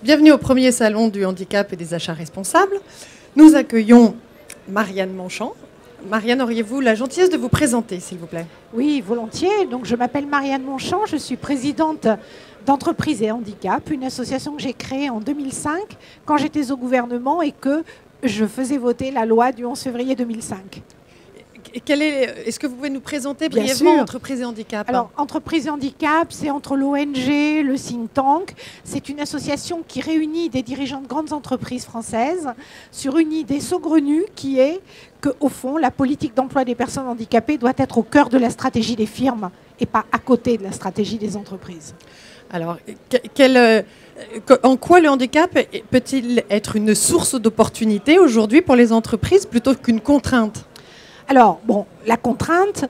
Bienvenue au premier salon du handicap et des achats responsables. Nous accueillons Marianne Monchamp. Marianne, auriez-vous la gentillesse de vous présenter, s'il vous plaît? Oui, volontiers. Donc, je m'appelle Marianne Monchamp, je suis présidente d'Entreprise et Handicap, une association que j'ai créée en 2005 quand j'étais au gouvernement et que je faisais voter la loi du 11 février 2005. Est-ce que vous pouvez nous présenter brièvement Entreprise et Handicap? Alors, Entreprise et Handicap, c'est entre l'ONG, le think tank. C'est une association qui réunit des dirigeants de grandes entreprises françaises sur une idée saugrenue qui est qu'au fond, la politique d'emploi des personnes handicapées doit être au cœur de la stratégie des firmes et pas à côté de la stratégie des entreprises. Alors, en quoi le handicap peut-il être une source d'opportunité aujourd'hui pour les entreprises plutôt qu'une contrainte? Alors, bon, la contrainte,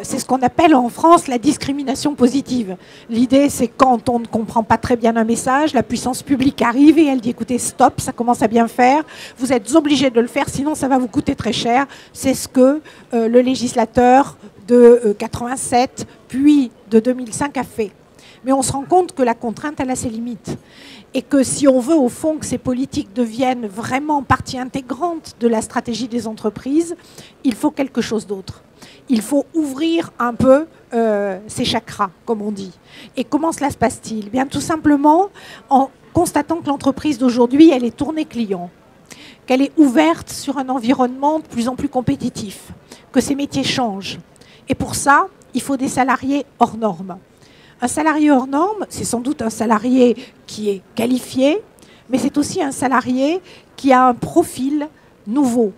c'est ce qu'on appelle en France la discrimination positive. L'idée, c'est quand on ne comprend pas très bien un message, la puissance publique arrive et elle dit, écoutez, stop, ça commence à bien faire, vous êtes obligés de le faire, sinon ça va vous coûter très cher. C'est ce que le législateur de 87, puis de 2005 a fait. Mais on se rend compte que la contrainte, elle a ses limites. Et que si on veut, au fond, que ces politiques deviennent vraiment partie intégrante de la stratégie des entreprises, il faut quelque chose d'autre. Il faut ouvrir un peu ces chakras, comme on dit. Et comment cela se passe-t-il? Bien, tout simplement en constatant que l'entreprise d'aujourd'hui, elle est tournée client, qu'elle est ouverte sur un environnement de plus en plus compétitif, que ses métiers changent. Et pour ça, il faut des salariés hors normes. Un salarié hors norme, c'est sans doute un salarié qui est qualifié, mais c'est aussi un salarié qui a un profil nouveau,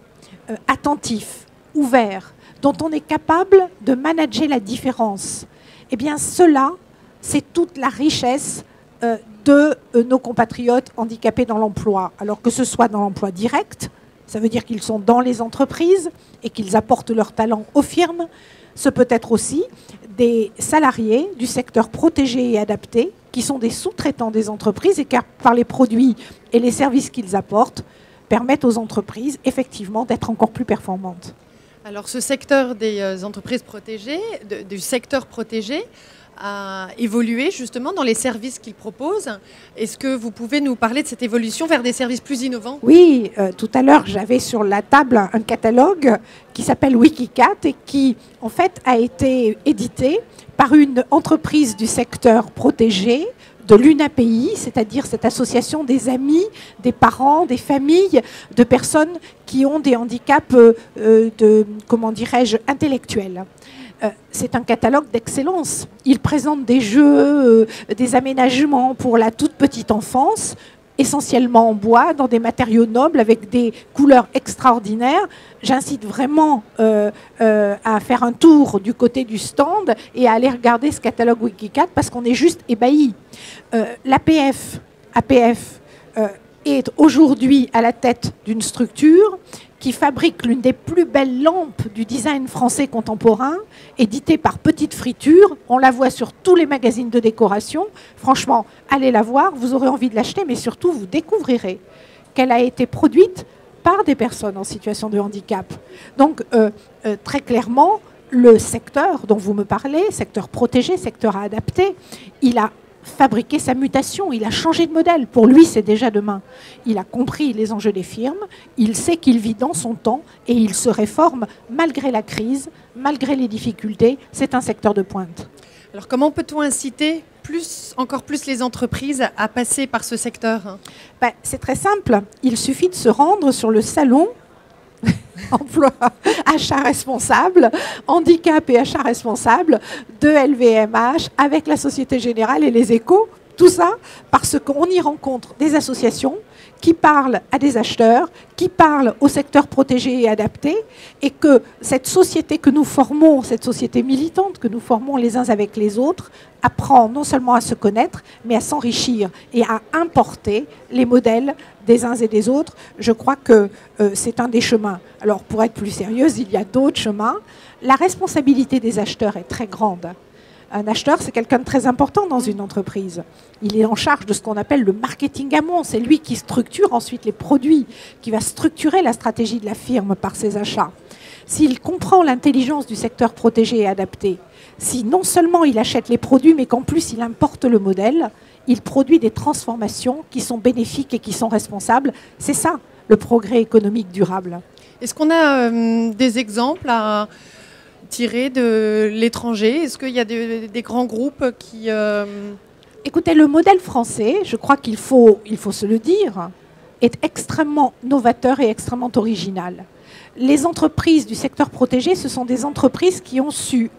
attentif, ouvert, dont on est capable de manager la différence. Eh bien, cela, c'est toute la richesse de nos compatriotes handicapés dans l'emploi. Alors que ce soit dans l'emploi direct, ça veut dire qu'ils sont dans les entreprises et qu'ils apportent leur talent aux firmes. Ce peut être aussi des salariés du secteur protégé et adapté qui sont des sous-traitants des entreprises et qui, par les produits et les services qu'ils apportent, permettent aux entreprises effectivement d'être encore plus performantes. Alors ce secteur des entreprises protégées, du secteur protégé, a évolué justement dans les services qu'il propose. Est-ce que vous pouvez nous parler de cette évolution vers des services plus innovants? Oui, tout à l'heure j'avais sur la table un catalogue qui s'appelle Wikicat et qui en fait a été édité par une entreprise du secteur protégé de l'UNAPI, c'est-à-dire cette association des amis, des parents, des familles de personnes qui ont des handicaps comment dirais-je, intellectuels. C'est un catalogue d'excellence. Il présente des jeux, des aménagements pour la toute petite enfance, essentiellement en bois, dans des matériaux nobles, avec des couleurs extraordinaires. J'incite vraiment à faire un tour du côté du stand et à aller regarder ce catalogue Wikicat parce qu'on est juste ébahis. L'APF est aujourd'hui à la tête d'une structure qui fabrique l'une des plus belles lampes du design français contemporain, éditée par Petite Friture. On la voit sur tous les magazines de décoration. Franchement, allez la voir, vous aurez envie de l'acheter, mais surtout, vous découvrirez qu'elle a été produite par des personnes en situation de handicap. Donc, très clairement, le secteur dont vous me parlez, secteur protégé, secteur adapté, il a fabriquer sa mutation, il a changé de modèle. Pour lui, c'est déjà demain. Il a compris les enjeux des firmes, il sait qu'il vit dans son temps et il se réforme malgré la crise, malgré les difficultés. C'est un secteur de pointe. Alors comment peut-on inciter encore plus les entreprises à passer par ce secteur? C'est très simple. Il suffit de se rendre sur le salon emploi, achat responsable, handicap et achat responsable de LVMH avec la Société Générale et les Échos. Tout ça parce qu'on y rencontre des associations qui parlent à des acheteurs, qui parlent au secteur protégé et adapté, et que cette société que nous formons, cette société militante que nous formons les uns avec les autres, apprend non seulement à se connaître, mais à s'enrichir et à importer les modèles des uns et des autres. Je crois que c'est un des chemins. Alors, pour être plus sérieuse, il y a d'autres chemins. La responsabilité des acheteurs est très grande. Un acheteur, c'est quelqu'un de très important dans une entreprise. Il est en charge de ce qu'on appelle le marketing amont. C'est lui qui structure ensuite les produits, qui va structurer la stratégie de la firme par ses achats. S'il comprend l'intelligence du secteur protégé et adapté, si non seulement il achète les produits, mais qu'en plus il importe le modèle, il produit des transformations qui sont bénéfiques et qui sont responsables. C'est ça, le progrès économique durable. Est-ce qu'on a des exemples à tirer de l'étranger? Est-ce qu'il y a des grands groupes qui... Écoutez, le modèle français, je crois qu'il faut se le dire, est extrêmement novateur et extrêmement original. Les entreprises du secteur protégé, ce sont des entreprises qui ont su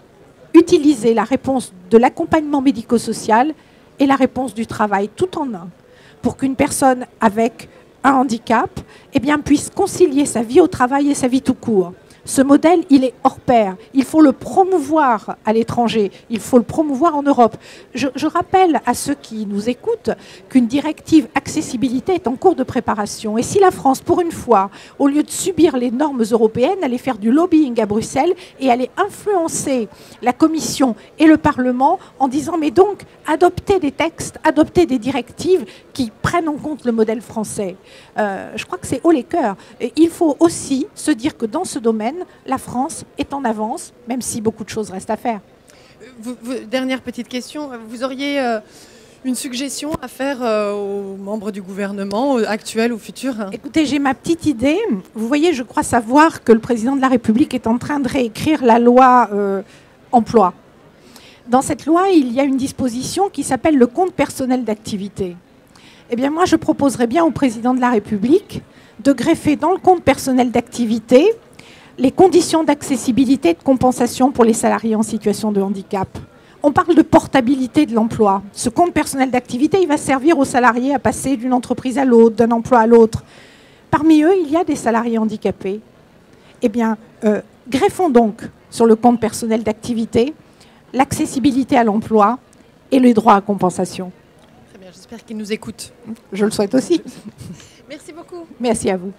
utiliser la réponse de l'accompagnement médico-social et la réponse du travail tout en un, pour qu'une personne avec un handicap puisse concilier sa vie au travail et sa vie tout court. Ce modèle, il est hors pair. Il faut le promouvoir à l'étranger. Il faut le promouvoir en Europe. Je rappelle à ceux qui nous écoutent qu'une directive accessibilité est en cours de préparation. Et si la France, pour une fois, au lieu de subir les normes européennes, allait faire du lobbying à Bruxelles et allait influencer la Commission et le Parlement en disant mais donc adoptez des textes, adoptez des directives qui prennent en compte le modèle français. Je crois que c'est haut les cœurs. Et il faut aussi se dire que dans ce domaine, la France est en avance, même si beaucoup de choses restent à faire. Dernière petite question, vous auriez une suggestion à faire aux membres du gouvernement, actuels ou futurs? Écoutez, j'ai ma petite idée. Vous voyez, je crois savoir que le président de la République est en train de réécrire la loi emploi. Dans cette loi, il y a une disposition qui s'appelle le compte personnel d'activité. Eh bien, moi, je proposerais bien au président de la République de greffer dans le compte personnel d'activité les conditions d'accessibilité et de compensation pour les salariés en situation de handicap. On parle de portabilité de l'emploi. Ce compte personnel d'activité, il va servir aux salariés à passer d'une entreprise à l'autre, d'un emploi à l'autre. Parmi eux, il y a des salariés handicapés. Eh bien, greffons donc sur le compte personnel d'activité l'accessibilité à l'emploi et les droits à compensation. Très bien, j'espère qu'ils nous écoutent. Je le souhaite aussi. Merci beaucoup. Merci à vous.